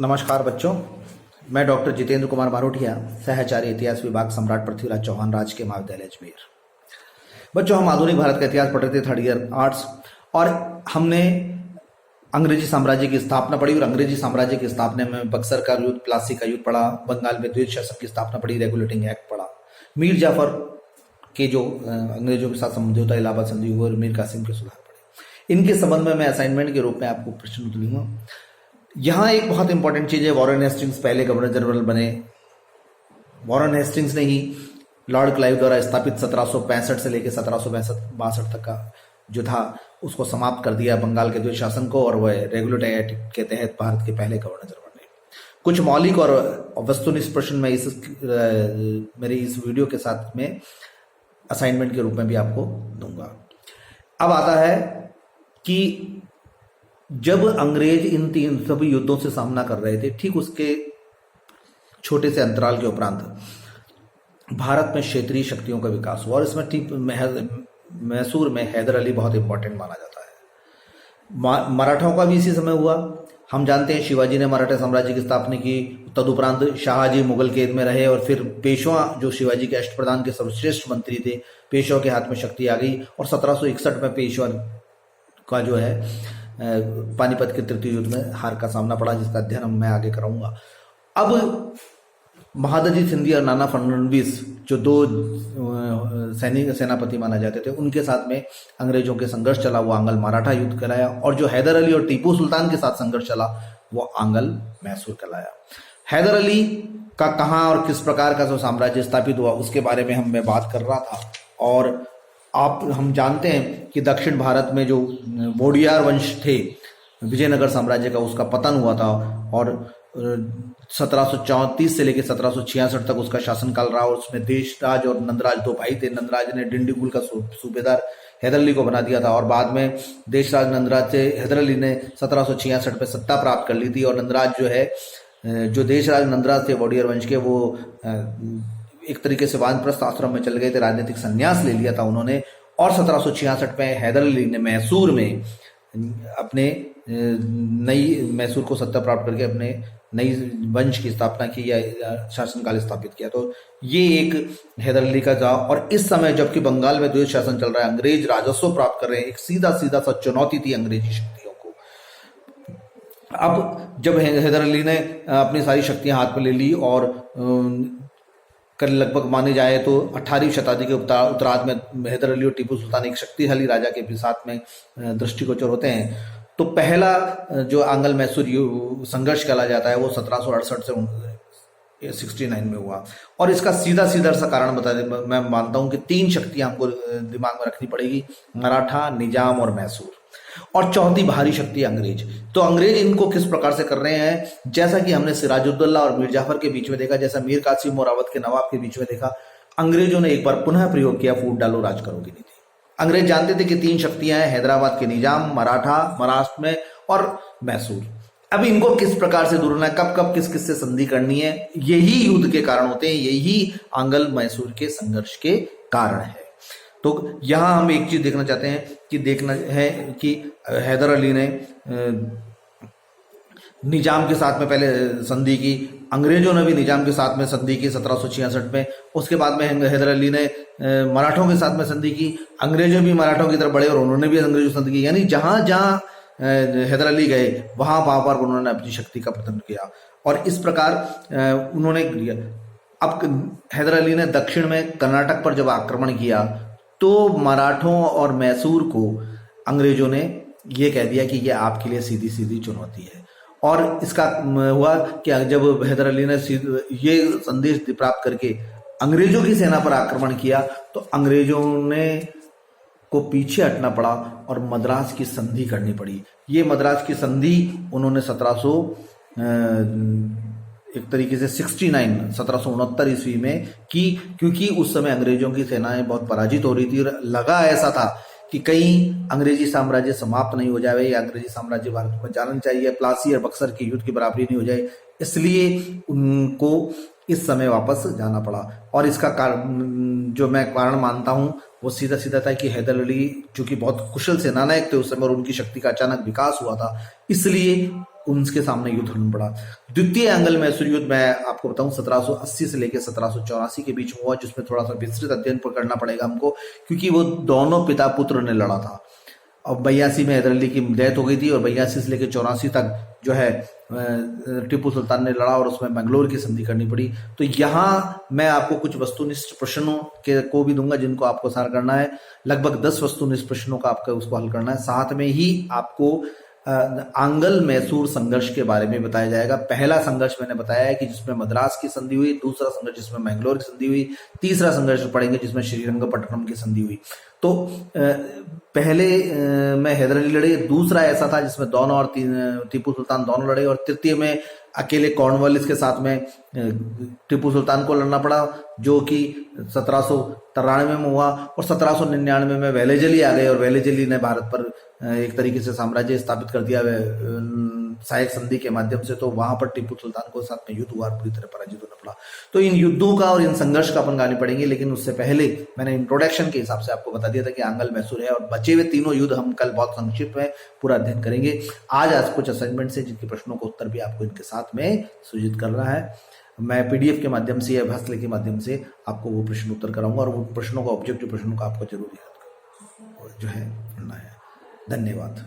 नमस्कार बच्चों, मैं डॉक्टर जितेंद्र कुमार मारोटिया, सहचार्य इतिहास विभाग, सम्राट पृथ्वीराज चौहान राजकीय महाविद्यालय अजमेर। बच्चों, हम आधुनिक भारत का इतिहास पढ़ रहे थे, थर्ड ईयर आर्ट्स, और हमने अंग्रेजी साम्राज्य की स्थापना पढ़ी। और अंग्रेजी साम्राज्य की स्थापना में बक्सर का युद्ध, प्लासी का युद्ध पढ़ा, बंगाल में द्वैत शासन की स्थापना पढ़ी, रेगुलेटिंग एक्ट पढ़ा, मीर जाफर के जो अंग्रेजों के साथ समझौता इलाहाबाद संधि हुआ, और मीर कासिम के सुधार पढ़े। इनके संबंध में मैं असाइनमेंट के रूप में आपको प्रश्न उत्तर दूंगा। यहाँ एक बहुत इंपॉर्टेंट चीज है, वॉरेन हेस्टिंग्स पहले गवर्नर जनरल बने। वॉरेन हेस्टिंग्स ने ही लॉर्ड क्लाइव द्वारा स्थापित 1765 से लेकर 1762 तक का जो था उसको समाप्त कर दिया, बंगाल के द्वैत शासन को, और वह रेगुलेटिंग एक्ट के तहत भारत के पहले गवर्नर जनरल बने। कुछ मौलिक और वस्तुनिष्ठ प्रश्न मैं मेरे इस वीडियो के साथ में असाइनमेंट के रूप में भी आपको दूंगा। अब आता है कि जब अंग्रेज इन तीन सभी युद्धों से सामना कर रहे थे, ठीक उसके छोटे से अंतराल के उपरांत भारत में क्षेत्रीय शक्तियों का विकास हुआ, और इसमें ठीक मैसूर में हैदर अली बहुत इंपॉर्टेंट माना जाता है। मराठाओं का भी इसी समय हुआ। हम जानते हैं शिवाजी ने मराठा साम्राज्य की स्थापना की, तदुपरांत शाहजी मुगल कैद में रहे, और फिर पेशवा जो शिवाजी के अष्टप्रधान के सर्वश्रेष्ठ मंत्री थे, पेशवा के हाथ में शक्ति आ गई, और 1761 में पेशवा का जो है पानीपत के तृतीय युद्ध में हार का सामना पड़ा, जिसका अध्ययन मैं आगे कराऊंगा। अब महादजी सिंधिया और नाना फडणवीस जो दो सेनापति माना जाते थे, उनके साथ में अंग्रेजों के संघर्ष चला, वो आंगल मराठा युद्ध कहलाया। और जो हैदर अली और टीपू सुल्तान के साथ संघर्ष चला, वो आंगल मैसूर कहलाया। हैदर अली का कहाँ और किस प्रकार का जो साम्राज्य स्थापित हुआ, उसके बारे में मैं बात कर रहा था। और हम जानते हैं कि दक्षिण भारत में जो वोडियार वंश थे, विजयनगर साम्राज्य का, उसका पतन हुआ था, और 1734 से लेकर 1766 तक उसका शासनकाल रहा। और उसमें देशराज और नंदराज दो भाई थे। नंदराज ने डिंडीगुल का सूबेदार हैदर अली को बना दिया था, और बाद में देशराज नंदराज से हैदर अली ने 1766 में सत्ता प्राप्त कर ली थी। और नंदराज जो है, जो देशराज नंदराज थे वोडियर वंश के, वो एक तरीके से वानप्रस्थ आश्रम में चल गए थे, राजनीतिक संन्यास ले लिया था उन्होंने। और 1766 में हैदर अली ने मैसूर में अपने नई मैसूर को सत्ता प्राप्त करके अपने नई वंश की स्थापना की, या शासनकाल स्थापित किया। तो ये एक हैदर अली का था। और इस समय जबकि बंगाल में द्वैत शासन चल रहा है, अंग्रेज राजस्व प्राप्त कर रहे हैं, एक सीधा सा चुनौती थी अंग्रेजी शक्तियों को। अब जब हैदर अली ने अपनी सारी शक्तियां हाथ में ले ली, और लगभग माने जाए तो 18वीं शताब्दी के उत्तरार्ध में हैदर अली और टीपू सुल्तान एक शक्तिशाली राजा के साथ में दृष्टिगोचर होते हैं, तो पहला जो आंगल मैसूर संघर्ष कहला जाता है, वो 1768 से 69 में हुआ। और इसका सीधा सा कारण बता दें, मैं मानता हूं कि तीन शक्तियां हमको दिमाग में रखनी पड़ेगी, मराठा, निजाम और मैसूर, और चौथी भारी शक्ति अंग्रेज। तो अंग्रेज इनको किस प्रकार से कर रहे हैं, जैसा कि हमने सिराजुद्दौला और मीर जाफर के बीच में देखा, जैसा मीर कासिम और अवध के नवाब के बीच में देखा, अंग्रेजों ने एक बार पुनः प्रयोग किया फूट डालो राज करो की नीति। अंग्रेज जानते थे कि तीन शक्तियां हैं, हैदराबाद के निजाम, मराठा महाराष्ट्र में, और मैसूर। अब इनको किस प्रकार से दूर होना है, कब किस से संधि करनी है, यही युद्ध के कारण होते हैं, यही आंगल मैसूर के संघर्ष के कारण है। तो यहां हम एक चीज देखना चाहते हैं कि हैदर अली ने निजाम के साथ में पहले संधि की, अंग्रेजों ने भी निजाम के साथ में संधि की 1766 में। उसके बाद में हैदर अली ने मराठों के साथ में संधि की, अंग्रेजों भी मराठों की तरफ बढ़े और उन्होंने भी अंग्रेजों से संधि की। यानी जहां जहां हैदर अली गए, वहां पर उन्होंने अपनी शक्ति का प्रदर्शन किया, और इस प्रकार उन्होंने किया। अब हैदर अली ने दक्षिण में कर्नाटक पर जब आक्रमण किया, तो मराठों और मैसूर को अंग्रेजों ने यह कह दिया कि यह आपके लिए सीधी चुनौती है। और इसका हुआ कि जब हैदर अली ने ये संदेश प्राप्त करके अंग्रेजों की सेना पर आक्रमण किया, तो अंग्रेजों ने को पीछे हटना पड़ा और मद्रास की संधि करनी पड़ी। ये मद्रास की संधि उन्होंने 1769 ईस्वी में की, क्योंकि उस समय अंग्रेजों की सेनाएं बहुत पराजित हो रही थी। लगा ऐसा था कि कहीं अंग्रेजी साम्राज्य समाप्त नहीं हो जाए, या अंग्रेजी साम्राज्य भारत में जाना चाहिए, प्लासी और बक्सर के युद्ध की बराबरी नहीं हो जाए, इसलिए उनको इस समय वापस जाना पड़ा। और इसका कारण जो मैं कारण मानता हूं, वो सीधा था कि हैदर अली चूंकि बहुत कुशल सेनानायक थे उस समय, और उनकी शक्ति का अचानक विकास हुआ था, इसलिए उनके सामने युद्ध लड़ना पड़ा। द्वितीय एंगल मैसूर युद्ध मैं आपको बताऊं 1780 से लेकर 1784 के बीच में हुआ, जिसमें थोड़ा सा विस्तृत अध्ययन करना पड़ेगा हमको, क्योंकि वो दोनों पिता पुत्र ने लड़ा था। और 82 में हैदर अली की डेथ हो गई थी, और 82 से लेकर 84 तक जो है टीपू सुल्तान ने लड़ा, और उसमें मैंगलोर की संधि करनी पड़ी। तो यहाँ मैं आपको कुछ वस्तुनिष्ठ प्रश्नों के को भी दूंगा जिनको आपको सार करना है। लगभग 10 वस्तुनिष्ठ प्रश्नों का आपको उसको हल करना है। साथ में ही आपको आंगल मैसूर संघर्ष के बारे में बताया जाएगा। पहला संघर्ष मैंने बताया है कि जिसमें मद्रास की संधि हुई, दूसरा संघर्ष जिसमें मैंगलोर की संधि हुई, तीसरा संघर्ष पढ़ेंगे जिसमें श्रीरंगपट्टनम की संधि हुई। तो पहले में हैदर अली लड़े, दूसरा ऐसा था जिसमें दोनों और टीपू सुल्तान दोनों लड़े, और तृतीय में अकेले कॉर्नवालिस के साथ में टीपू सुल्तान को लड़ना पड़ा, जो कि 1793 में हुआ। और 1799 में वेलेजली आ गए, और वेलेजली ने भारत पर एक तरीके से साम्राज्य स्थापित कर दिया सहायक संधि के माध्यम से। तो वहां पर टीपू सुल्तान को साथ में युद्ध हुआ, पूरी तरह पराजित होना पड़ा। तो इन युद्धों का और इन संघर्ष का अपन गाने पड़ेंगे, लेकिन उससे पहले मैंने इंट्रोडक्शन के हिसाब से आपको बता दिया था कि आंगल मैसूर है, और बचे हुए तीनों युद्ध हम कल बहुत संक्षिप्त में पूरा अध्ययन करेंगे। आज कुछ असाइनमेंट है जिनके प्रश्नों का उत्तर भी आपको इनके साथ में सूचित करना है। मैं पीडीएफ के माध्यम से या हस्तलेख के माध्यम से आपको वो प्रश्न उत्तर कराऊंगा, और वो प्रश्नों का ऑब्जेक्टिव प्रश्नों का आपको जरूर याद जो है पढ़ना है। धन्यवाद।